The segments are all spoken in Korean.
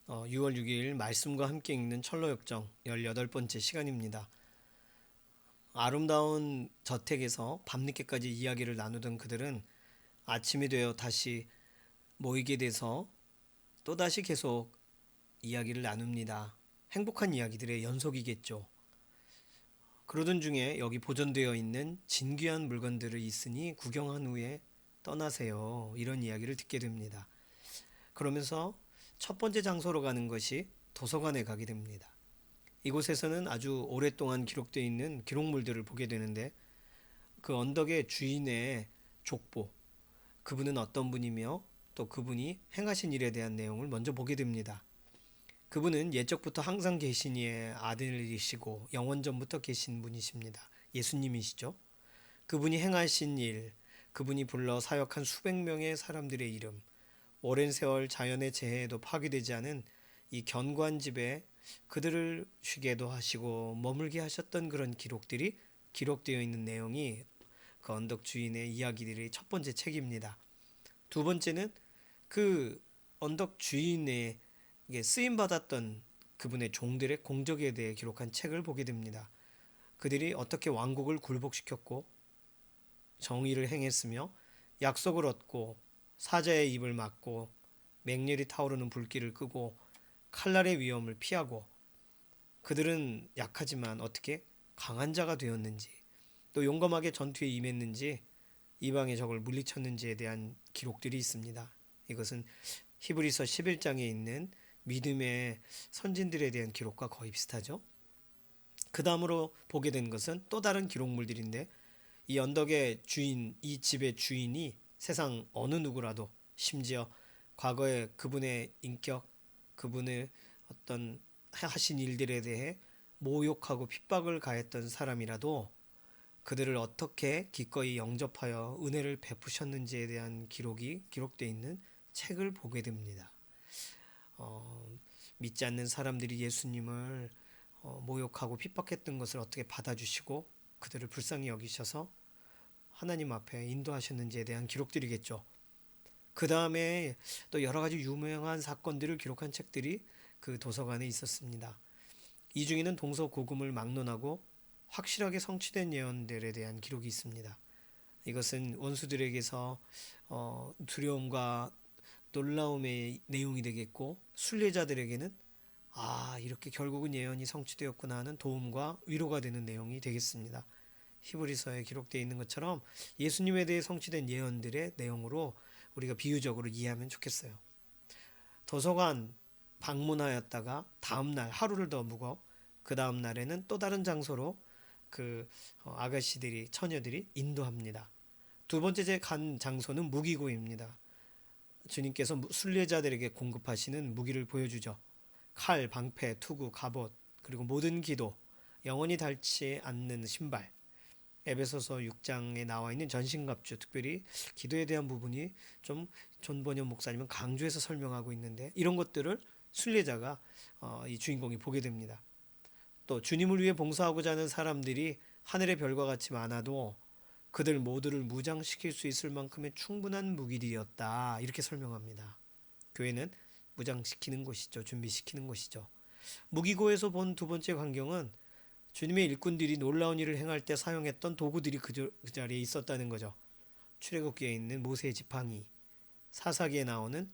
6월 6일 말씀과 함께 읽는 철로역정 18번째 시간입니다. 아름다운 저택에서 밤늦게까지 이야기를 나누던 그들은 아침이 되어 다시 모이게 돼서 또다시 계속 이야기를 나눕니다. 행복한 이야기들의 연속이겠죠. 그러던 중에 여기 보존되어 있는 진귀한 물건들을 있으니 구경한 후에 떠나세요. 이런 이야기를 듣게 됩니다. 그러면서 첫 번째 장소로 가는 것이 도서관에 가게 됩니다. 이곳에서는 아주 오랫동안 기록되어 있는 기록물들을 보게 되는데 그 언덕의 주인의 족보, 그분은 어떤 분이며 또 그분이 행하신 일에 대한 내용을 먼저 보게 됩니다. 그분은 옛적부터 항상 계신 이의 아들이시고 영원전부터 계신 분이십니다. 예수님이시죠. 그분이 행하신 일, 그분이 불러 사역한 수백 명의 사람들의 이름, 오랜 세월 자연의 재해에도 파괴되지 않은 이 견고한 집에 그들을 쉬게도 하시고 머물게 하셨던 그런 기록들이 기록되어 있는 내용이 그 언덕 주인의 이야기들의 첫 번째 책입니다. 두 번째는 그 언덕 주인에게 쓰임 받았던 그분의 종들의 공적에 대해 기록한 책을 보게 됩니다. 그들이 어떻게 왕국을 굴복시켰고 정의를 행했으며 약속을 얻고 사자의 입을 막고 맹렬히 타오르는 불길을 끄고 칼날의 위험을 피하고 그들은 약하지만 어떻게 강한 자가 되었는지 또 용감하게 전투에 임했는지 이방의 적을 물리쳤는지에 대한 기록들이 있습니다. 이것은 히브리서 11장에 있는 믿음의 선진들에 대한 기록과 거의 비슷하죠. 그 다음으로 보게 된 것은 또 다른 기록물들인데 이 언덕의 주인, 이 집의 주인이 세상 어느 누구라도 심지어 과거에 그분의 인격, 그분의 어떤 하신 일들에 대해 모욕하고 핍박을 가했던 사람이라도 그들을 어떻게 기꺼이 영접하여 은혜를 베푸셨는지에 대한 기록이 기록되어 있는 책을 보게 됩니다. 어, 믿지 않는 사람들이 예수님을 모욕하고 핍박했던 것을 어떻게 받아주시고 그들을 불쌍히 여기셔서 하나님 앞에 인도하셨는지에 대한 기록들이겠죠. 그 다음에 또 여러 가지 유명한 사건들을 기록한 책들이 그 도서관에 있었습니다. 이 중에는 동서고금을 막론하고 확실하게 성취된 예언들에 대한 기록이 있습니다. 이것은 원수들에게서 두려움과 놀라움의 내용이 되겠고 순례자들에게는 이렇게 결국은 예언이 성취되었구나 하는 도움과 위로가 되는 내용이 되겠습니다. 히브리서에 기록되어 있는 것처럼 예수님에 대해 성취된 예언들의 내용으로 우리가 비유적으로 이해하면 좋겠어요. 도서관 방문하였다가 다음날 하루를 더 묵어 그 다음날에는 또 다른 장소로 그 아가씨들이 처녀들이 인도합니다. 두 번째 간 장소는 무기고입니다. 주님께서 순례자들에게 공급하시는 무기를 보여주죠. 칼, 방패, 투구, 갑옷, 그리고 모든 기도, 영원히 닳지 않는 신발, 에베소서 6장에 나와 있는 전신갑주, 특별히 기도에 대한 부분이 좀 존번역 목사님은 강조해서 설명하고 있는데 이런 것들을 순례자가 이 주인공이 보게 됩니다. 또 주님을 위해 봉사하고자 하는 사람들이 하늘의 별과 같이 많아도 그들 모두를 무장시킬 수 있을 만큼의 충분한 무기들이었다. 이렇게 설명합니다. 교회는 무장시키는 곳이죠. 준비시키는 곳이죠. 무기고에서 본 두 번째 광경은 주님의 일꾼들이 놀라운 일을 행할 때 사용했던 도구들이 그 자리에 있었다는 거죠. 출애굽기에 있는 모세의 지팡이, 사사기에 나오는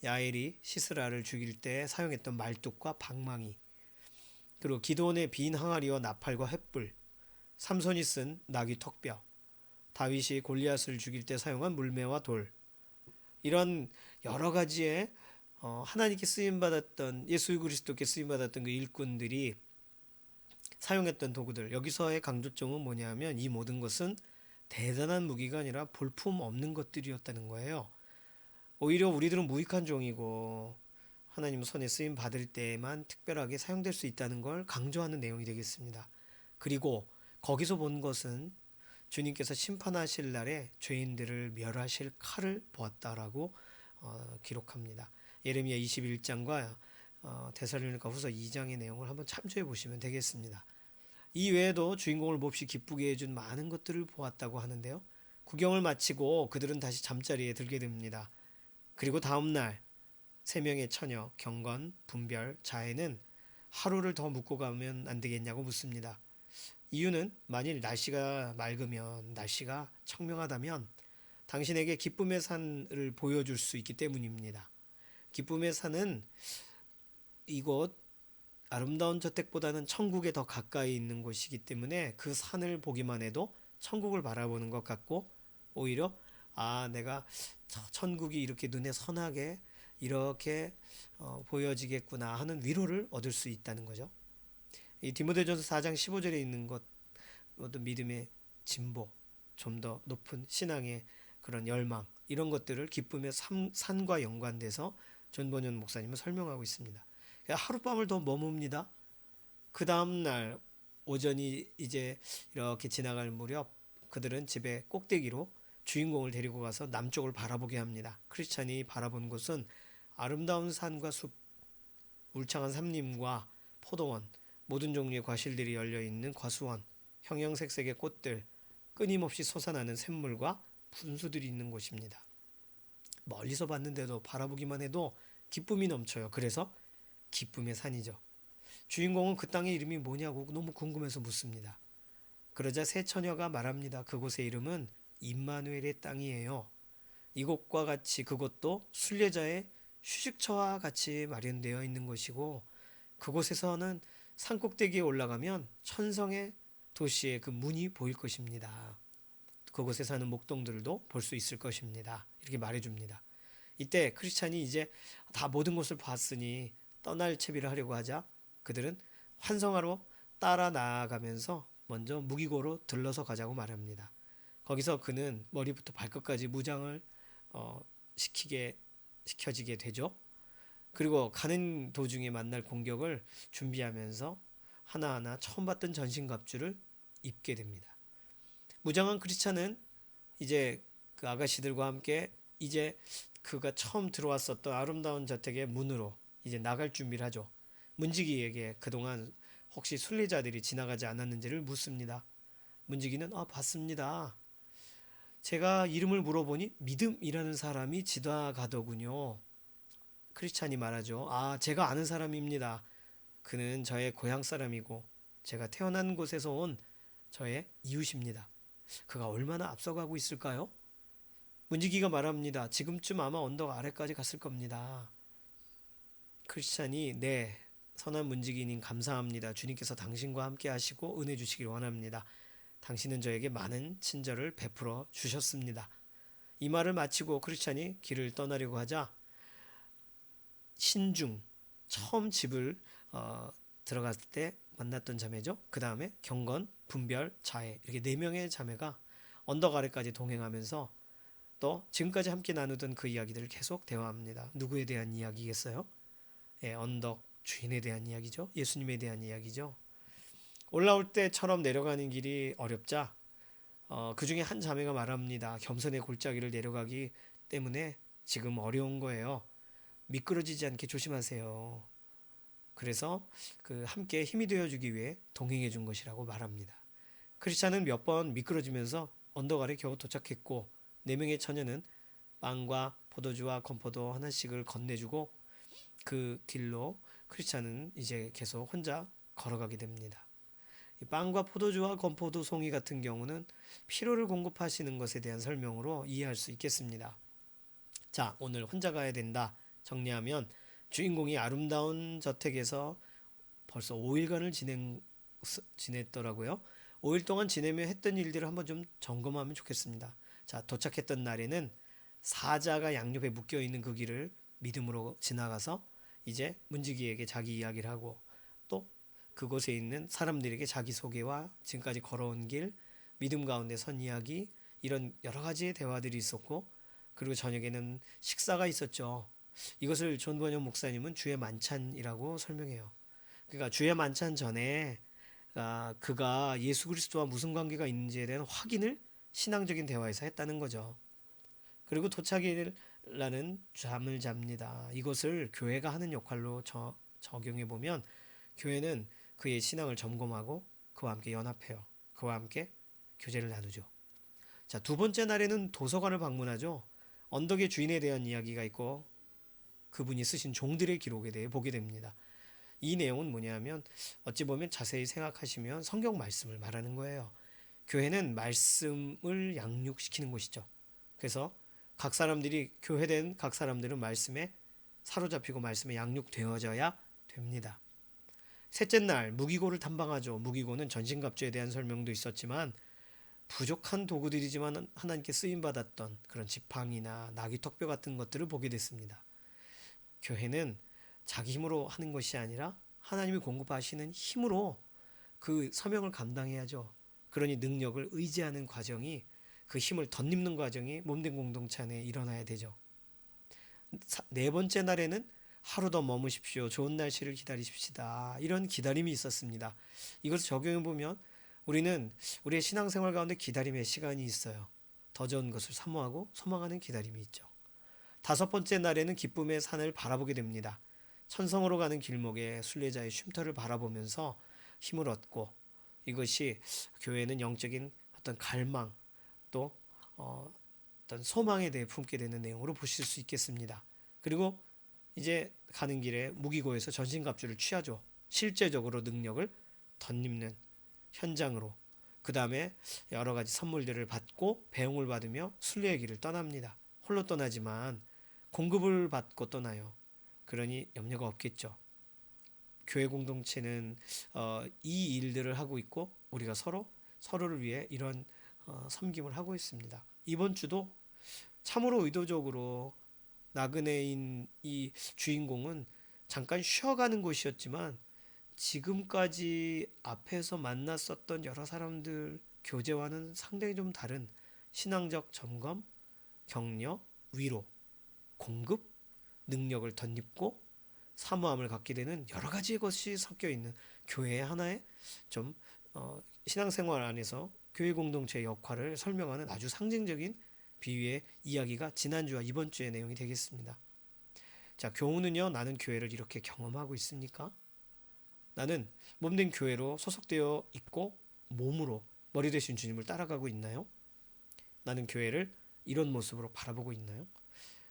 야엘이 시스라를 죽일 때 사용했던 말뚝과 방망이, 그리고 기드온의 빈 항아리와 나팔과 횃불, 삼손이 쓴 나귀 턱뼈, 다윗이 골리앗을 죽일 때 사용한 물매와 돌, 이런 여러 가지의 하나님께 쓰임 받았던 예수 그리스도께 쓰임 받았던 그 일꾼들이 사용했던 도구들, 여기서의 강조점은 뭐냐면 이 모든 것은 대단한 무기가 아니라 볼품 없는 것들이었다는 거예요. 오히려 우리들은 무익한 종이고 하나님 손에 쓰임 받을 때에만 특별하게 사용될 수 있다는 걸 강조하는 내용이 되겠습니다. 그리고 거기서 본 것은 주님께서 심판하실 날에 죄인들을 멸하실 칼을 보았다라고 기록합니다. 예레미야 21장과 데살로니가 후서 2장의 내용을 한번 참조해 보시면 되겠습니다. 이 외에도 주인공을 몹시 기쁘게 해준 많은 것들을 보았다고 하는데요. 구경을 마치고 그들은 다시 잠자리에 들게 됩니다. 그리고 다음날 세 명의 처녀 경건, 분별, 자애는 하루를 더 묵고 가면 안 되겠냐고 묻습니다. 이유는 만일 날씨가 맑으면, 날씨가 청명하다면 당신에게 기쁨의 산을 보여줄 수 있기 때문입니다. 기쁨의 산은 이곳 아름다운 저택보다는 천국에 더 가까이 있는 곳이기 때문에 그 산을 보기만 해도 천국을 바라보는 것 같고, 오히려 내가 천국이 이렇게 눈에 선하게 이렇게 보여지겠구나 하는 위로를 얻을 수 있다는 거죠. 이 디모데전서 4장 15절에 있는 것, 모두 믿음의 진보, 좀 더 높은 신앙의 그런 열망, 이런 것들을 기쁨의 산과 연관돼서 존 번연 목사님은 설명하고 있습니다. 하룻밤을 더 머뭅니다. 그 다음날 오전이 이제 이렇게 지나갈 무렵 그들은 집의 꼭대기로 주인공을 데리고 가서 남쪽을 바라보게 합니다. 크리스찬이 바라본 곳은 아름다운 산과 숲, 울창한 삼림과 포도원, 모든 종류의 과실들이 열려있는 과수원, 형형색색의 꽃들, 끊임없이 솟아나는 샘물과 분수들이 있는 곳입니다. 멀리서 봤는데도 바라보기만 해도 기쁨이 넘쳐요. 그래서 기쁨의 산이죠. 주인공은 그 땅의 이름이 뭐냐고 너무 궁금해서 묻습니다. 그러자 세 처녀가 말합니다. 그곳의 이름은 임마누엘의 땅이에요. 이곳과 같이 그것도 순례자의 휴식처와 같이 마련되어 있는 것이고, 그곳에서는 산꼭대기에 올라가면 천성의 도시의 그 문이 보일 것입니다. 그곳에 사는 목동들도 볼 수 있을 것입니다. 이렇게 말해줍니다. 이때 크리스찬이 이제 다 모든 것을 봤으니 떠날 채비를 하려고 하자 그들은 환성하러 따라 나아가면서 먼저 무기고로 들러서 가자고 말합니다. 거기서 그는 머리부터 발끝까지 무장을 시켜지게 되죠. 그리고 가는 도중에 만날 공격을 준비하면서 하나하나 처음 봤던 전신갑주를 입게 됩니다. 무장한 크리스찬은 이제 그 아가씨들과 함께 이제 그가 처음 들어왔었던 아름다운 저택의 문으로 이제 나갈 준비를 하죠. 문지기에게 그동안 혹시 순례자들이 지나가지 않았는지를 묻습니다. 문지기는 봤습니다. 제가 이름을 물어보니 믿음이라는 사람이 지나가더군요. 크리스찬이 말하죠. 제가 아는 사람입니다. 그는 저의 고향 사람이고 제가 태어난 곳에서 온 저의 이웃입니다. 그가 얼마나 앞서가고 있을까요? 문지기가 말합니다. 지금쯤 아마 언덕 아래까지 갔을 겁니다. 크리스찬이 네, 선한 문지기님 감사합니다. 주님께서 당신과 함께 하시고 은혜 주시길 원합니다. 당신은 저에게 많은 친절을 베풀어 주셨습니다. 이 말을 마치고 크리스찬이 길을 떠나려고 하자 신중, 처음 집을 들어갔을 때 만났던 자매죠. 그 다음에 경건, 분별, 자애, 이렇게 네 명의 자매가 언덕 아래까지 동행하면서 또 지금까지 함께 나누던 그 이야기들을 계속 대화합니다. 누구에 대한 이야기겠어요? 언덕 주인에 대한 이야기죠. 예수님에 대한 이야기죠. 올라올 때처럼 내려가는 길이 어렵자 그 중에 한 자매가 말합니다. 겸손의 골짜기를 내려가기 때문에 지금 어려운 거예요. 미끄러지지 않게 조심하세요. 그래서 그 함께 힘이 되어주기 위해 동행해 준 것이라고 말합니다. 크리스찬은 몇 번 미끄러지면서 언덕 아래 겨우 도착했고 네 명의 처녀는 빵과 포도주와 건포도 하나씩을 건네주고 그 길로 크리스찬은 이제 계속 혼자 걸어가게 됩니다. 빵과 포도주와 건포도 송이 같은 경우는 피로를 공급하시는 것에 대한 설명으로 이해할 수 있겠습니다. 자, 오늘 혼자 가야 된다 정리하면 주인공이 아름다운 저택에서 벌써 5일간을 지냈더라고요. 5일 동안 지내며 했던 일들을 한번 좀 점검하면 좋겠습니다. 자, 도착했던 날에는 사자가 양옆에 묶여있는 그 길을 믿음으로 지나가서 이제 문지기에게 자기 이야기를 하고 또 그곳에 있는 사람들에게 자기소개와 지금까지 걸어온 길, 믿음 가운데 선 이야기, 이런 여러 가지의 대화들이 있었고, 그리고 저녁에는 식사가 있었죠. 이것을 존 번연 목사님은 주의 만찬이라고 설명해요. 그러니까 주의 만찬 전에 그가 예수 그리스도와 무슨 관계가 있는지에 대한 확인을 신앙적인 대화에서 했다는 거죠. 그리고 도착이라는 잠을 잡니다. 이것을 교회가 하는 역할로 적용해 보면 교회는 그의 신앙을 점검하고 그와 함께 연합해요. 그와 함께 교제를 나누죠. 자, 두 번째 날에는 도서관을 방문하죠. 언덕의 주인에 대한 이야기가 있고 그분이 쓰신 종들의 기록에 대해 보게 됩니다. 이 내용은 뭐냐면 어찌 보면 자세히 생각하시면 성경 말씀을 말하는 거예요. 교회는 말씀을 양육시키는 곳이죠. 그래서 각 사람들이 교회된 각 사람들은 말씀에 사로잡히고 말씀에 양육되어져야 됩니다. 셋째 날 무기고를 탐방하죠. 무기고는 전신갑주에 대한 설명도 있었지만 부족한 도구들이지만 하나님께 쓰임 받았던 그런 지팡이나 나귀 턱뼈 같은 것들을 보게 됐습니다. 교회는 자기 힘으로 하는 것이 아니라 하나님이 공급하시는 힘으로 그 사명을 감당해야죠. 그러니 능력을 의지하는 과정이, 그 힘을 덧입는 과정이 몸된 공동체 안에 일어나야 되죠. 네 번째 날에는 하루 더 머무십시오. 좋은 날씨를 기다리십시다. 이런 기다림이 있었습니다. 이것을 적용해 보면 우리는 우리의 신앙생활 가운데 기다림의 시간이 있어요. 더 좋은 것을 사모하고 소망하는 기다림이 있죠. 다섯 번째 날에는 기쁨의 산을 바라보게 됩니다. 천성으로 가는 길목에 순례자의 쉼터를 바라보면서 힘을 얻고, 이것이 교회는 영적인 어떤 갈망 또 어떤 소망에 대해 품게 되는 내용으로 보실 수 있겠습니다. 그리고 이제 가는 길에 무기고에서 전신갑주를 취하죠. 실제적으로 능력을 덧입는 현장으로. 그 다음에 여러 가지 선물들을 받고 배웅을 받으며 순례의 길을 떠납니다. 홀로 떠나지만 공급을 받고 떠나요. 그러니 염려가 없겠죠. 교회 공동체는 이 일들을 하고 있고 우리가 서로를 위해 이런 섬김을 하고 있습니다. 이번 주도 참으로 의도적으로 나그네인 이 주인공은 잠깐 쉬어가는 곳이었지만 지금까지 앞에서 만났었던 여러 사람들 교제와는 상당히 좀 다른 신앙적 점검, 격려, 위로, 공급, 능력을 덧입고 사모함을 갖게 되는 여러 가지의 것이 섞여 있는 교회의 하나의 좀 신앙생활 안에서 교회 공동체의 역할을 설명하는 아주 상징적인 비유의 이야기가 지난주와 이번 주의 내용이 되겠습니다. 자, 교우는요, 나는 교회를 이렇게 경험하고 있습니까? 나는 몸된 교회로 소속되어 있고 몸으로 머리 되신 주님을 따라가고 있나요? 나는 교회를 이런 모습으로 바라보고 있나요?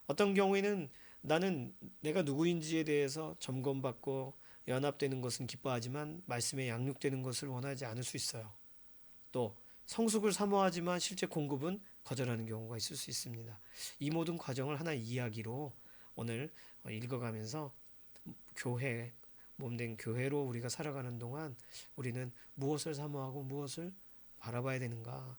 어떤 경우에는 나는 내가 누구인지에 대해서 점검받고 연합되는 것은 기뻐하지만 말씀에 양육되는 것을 원하지 않을 수 있어요. 또 성숙을 사모하지만 실제 공급은 거절하는 경우가 있을 수 있습니다. 이 모든 과정을 하나의 이야기로 오늘 읽어가면서 교회, 몸된 교회로 우리가 살아가는 동안 우리는 무엇을 사모하고 무엇을 바라봐야 되는가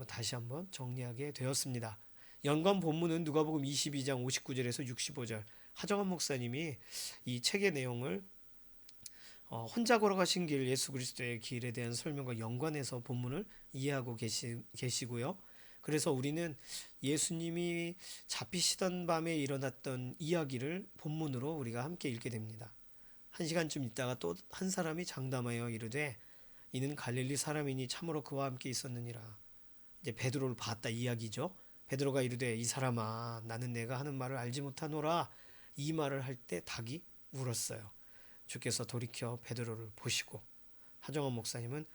다시 한번 정리하게 되었습니다. 연관 본문은 누가복음 22장 59절에서 65절. 하정환 목사님이 이 책의 내용을 혼자 걸어가신 길, 예수 그리스도의 길에 대한 설명과 연관해서 본문을 이해하고 계시고요. 그래서 우리는 예수님이 잡히시던 밤에 일어났던 이야기를 본문으로 우리가 함께 읽게 됩니다. 한 시간쯤 있다가 또 한 사람이 장담하여 이르되 이는 갈릴리 사람이니 참으로 그와 함께 있었느니라. 이제 베드로를 봤다 이야기죠. 베드로가 이르되 이 사람아 나는 내가 하는 말을 알지 못하노라. 이 말을 할 때 닭이 울었어요. 주께서 돌이켜 베드로를 보시고, 하정원 목사님은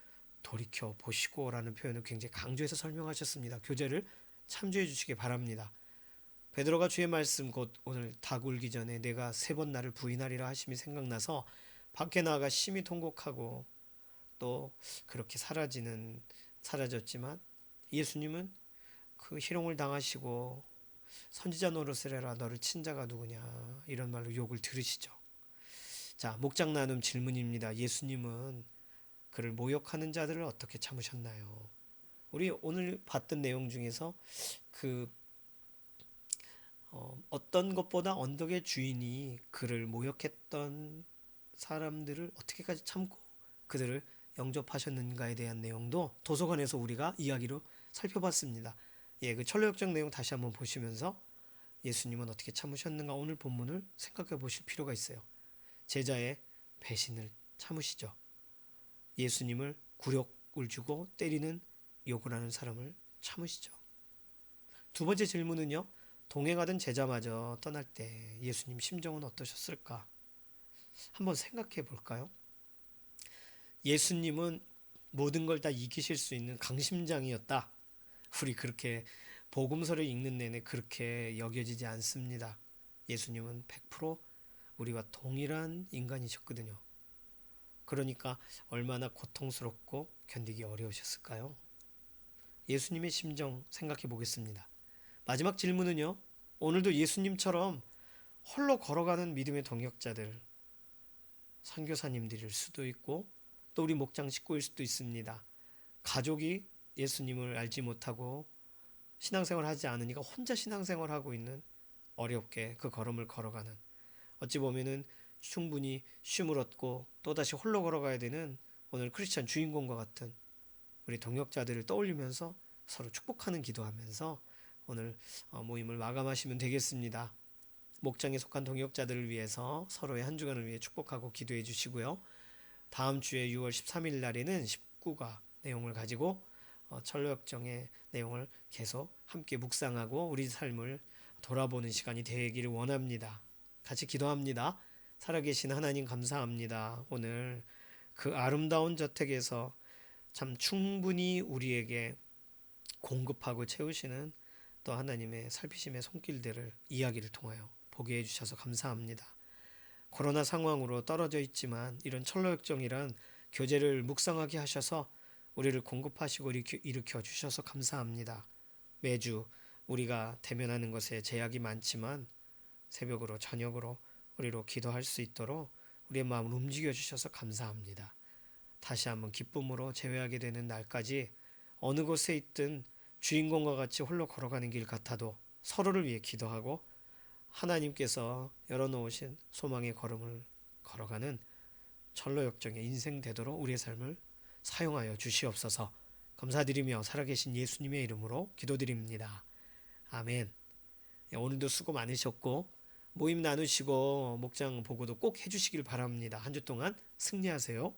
돌이켜 보시고라는 표현을 굉장히 강조해서 설명하셨습니다. 교재를 참조해 주시기 바랍니다. 베드로가 주의 말씀 곧 오늘 닭 울기 전에 내가 3번 나를 부인하리라 하심이 생각나서 밖에 나가 심히 통곡하고 또 그렇게 사라졌지만 예수님은 그 희롱을 당하시고 선지자 노릇을 해라 너를 친 자가 누구냐 이런 말로 욕을 들으시죠. 자, 목장 나눔 질문입니다. 예수님은 그를 모욕하는 자들을 어떻게 참으셨나요? 우리 오늘 봤던 내용 중에서 어떤 것보다 언덕의 주인이 그를 모욕했던 사람들을 어떻게까지 참고 그들을 영접하셨는가에 대한 내용도 도서관에서 우리가 이야기로 살펴봤습니다. 그 철로역정 내용 다시 한번 보시면서 예수님은 어떻게 참으셨는가 오늘 본문을 생각해 보실 필요가 있어요. 제자의 배신을 참으시죠. 예수님을 굴욕을 주고 때리는 욕을 하는 사람을 참으시죠. 두 번째 질문은요. 동행하던 제자마저 떠날 때 예수님 심정은 어떠셨을까? 한번 생각해 볼까요? 예수님은 모든 걸 다 이기실 수 있는 강심장이었다. 우리 그렇게 복음서를 읽는 내내 그렇게 여겨지지 않습니다. 예수님은 100% 우리와 동일한 인간이셨거든요. 그러니까 얼마나 고통스럽고 견디기 어려우셨을까요? 예수님의 심정 생각해 보겠습니다. 마지막 질문은요. 오늘도 예수님처럼 홀로 걸어가는 믿음의 동역자들, 선교사님들일 수도 있고 또 우리 목장 식구일 수도 있습니다. 가족이 예수님을 알지 못하고 신앙생활 하지 않으니까 혼자 신앙생활 하고 있는, 어렵게 그 걸음을 걸어가는, 어찌 보면은 충분히 쉼을 얻고 또다시 홀로 걸어가야 되는 오늘 크리스천 주인공과 같은 우리 동역자들을 떠올리면서 서로 축복하는 기도하면서 오늘 모임을 마감하시면 되겠습니다. 목장에 속한 동역자들을 위해서 서로의 한 주간을 위해 축복하고 기도해 주시고요. 다음 주에 6월 13일 날에는 19가 내용을 가지고 철로역정의 내용을 계속 함께 묵상하고 우리 삶을 돌아보는 시간이 되기를 원합니다. 같이 기도합니다. 살아계신 하나님 감사합니다. 오늘 그 아름다운 저택에서 참 충분히 우리에게 공급하고 채우시는 또 하나님의 살피심의 손길들을 이야기를 통하여 보게 해주셔서 감사합니다. 코로나 상황으로 떨어져 있지만 이런 철로역정이란 교제를 묵상하게 하셔서 우리를 공급하시고 일으켜 주셔서 감사합니다. 매주 우리가 대면하는 것에 제약이 많지만 새벽으로 저녁으로 우리로 기도할 수 있도록 우리의 마음을 움직여 주셔서 감사합니다. 다시 한번 기쁨으로 재회하게 되는 날까지 어느 곳에 있든 주인공과 같이 홀로 걸어가는 길 같아도 서로를 위해 기도하고 하나님께서 열어놓으신 소망의 걸음을 걸어가는 철로역정의 인생 되도록 우리의 삶을 사용하여 주시옵소서. 감사드리며 살아계신 예수님의 이름으로 기도드립니다. 아멘. 오늘도 수고 많으셨고 모임 나누시고 목장 보고도 꼭 해주시길 바랍니다. 한 주 동안 승리하세요.